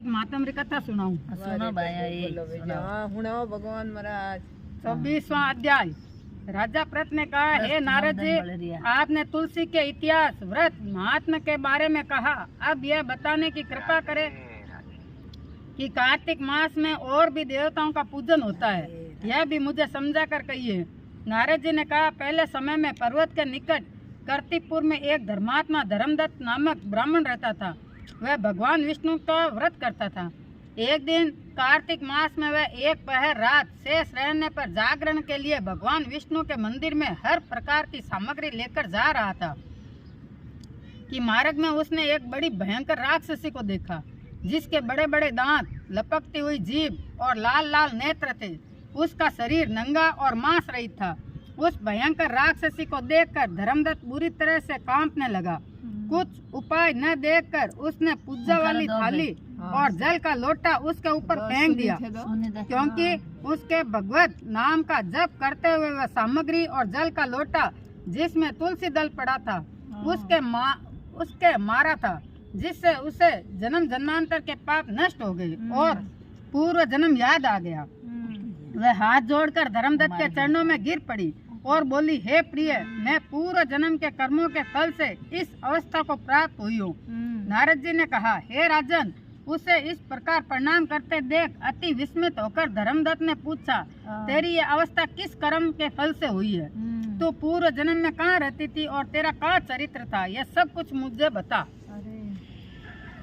मातम री कथा सुनाऊं। सुनो भाई सुनाओ भगवान महाराज। 26वां अध्याय। राजा प्रत ने कहा, हे नारद जी, आपने तुलसी के इतिहास, व्रत, महात्मा के बारे में कहा। अब यह बताने की कृपा करें कि कार्तिक मास में और भी देवताओं का पूजन होता है। यह भी मुझे समझा कर कहिए। नारद जी ने कहा, पहले समय में पर्वत के निकट कर्तिकपुर में एक धर्मात्मा धर्मदत्त नामक ब्राह्मण रहता था। वह भगवान विष्णु का व्रत करता था। एक दिन कार्तिक मास में वह एक पहर रात शेष रहने पर जागरण के लिए भगवान विष्णु के मंदिर में हर प्रकार की सामग्री लेकर जा रहा था कि मार्ग में उसने एक बड़ी भयंकर राक्षसी को देखा, जिसके बड़े बड़े दांत, लपकती हुई जीभ और लाल लाल नेत्र थे। उसका शरीर नंगा और मांस रहित था। उस भयंकर राक्षसी को देखकर धर्मदत्त बुरी तरह से कांपने लगा। कुछ उपाय न देखकर उसने पूजा वाली थाली और जल का लोटा उसके ऊपर फेंक दिया, क्योंकि उसके भगवत नाम का जप करते हुए वह सामग्री और जल का लोटा जिसमें तुलसी दल पड़ा था उसके मारा था, जिससे उसे जन्म जन्मांतर के पाप नष्ट हो गए और पूर्व जन्म याद आ गया। वह हाथ जोड़कर धर्मदत्त के चरणों में गिर पड़ी और बोली, हे प्रिय, मैं पूर्व जन्म के कर्मों के फल से इस अवस्था को प्राप्त हुई हूँ। नारद जी ने कहा, हे राजन, उसे इस प्रकार प्रणाम करते देख अति विस्मित होकर धर्मदत्त ने पूछा, तेरी ये अवस्था किस कर्म के फल से हुई है? तू पूर्व जन्म में कहाँ रहती थी और तेरा क्या चरित्र था? यह सब कुछ मुझे बता।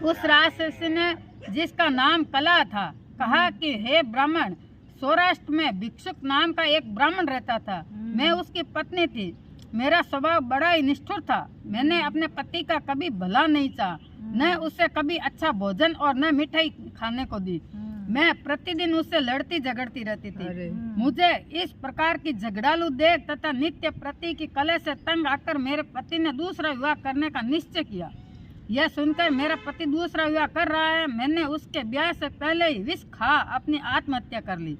उस राक्षसी ने, जिसका नाम कला था, कहा कि हे ब्राह्मण, सौराष्ट्र में भिक्षुक नाम का एक ब्राह्मण रहता था। मैं उसकी पत्नी थी। मेरा स्वभाव बड़ा ही निष्ठुर था। मैंने अपने पति का कभी भला नहीं चाहा, न उसे कभी अच्छा भोजन और न मिठाई खाने को दी। मैं प्रतिदिन उससे लड़ती झगड़ती रहती थी। मुझे इस प्रकार की झगड़ालू देख तथा नित्य प्रति की कलह से तंग आकर मेरे पति ने दूसरा विवाह करने का निश्चय किया। यह सुनकर मेरा पति दूसरा विवाह कर रहा है, मैंने उसके ब्याह से पहले ही विष खा अपनी आत्महत्या कर ली।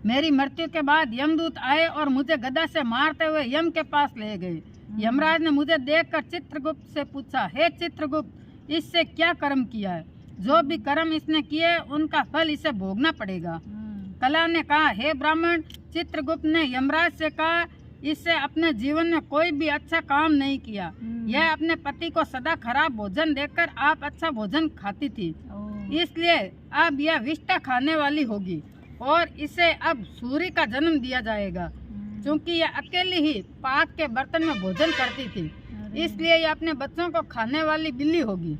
मेरी मृत्यु के बाद यमदूत आए और मुझे गदा से मारते हुए यम के पास ले गए। यमराज ने मुझे देखकर चित्रगुप्त से पूछा, हे चित्रगुप्त, इससे क्या कर्म किया है? जो भी कर्म इसने किए उनका फल इसे भोगना पड़ेगा। कला ने कहा, हे ब्राह्मण, चित्रगुप्त ने यमराज से कहा, इससे अपने जीवन में कोई भी अच्छा काम नहीं किया। यह अपने पति को सदा खराब भोजन देकर आप अच्छा भोजन खाती थी, इसलिए अब यह विष्ठा खाने वाली होगी और इसे अब सूर्य का जन्म दिया जाएगा। क्योंकि यह अकेली ही पाक के बर्तन में भोजन करती थी, इसलिए यह अपने बच्चों को खाने वाली बिल्ली होगी।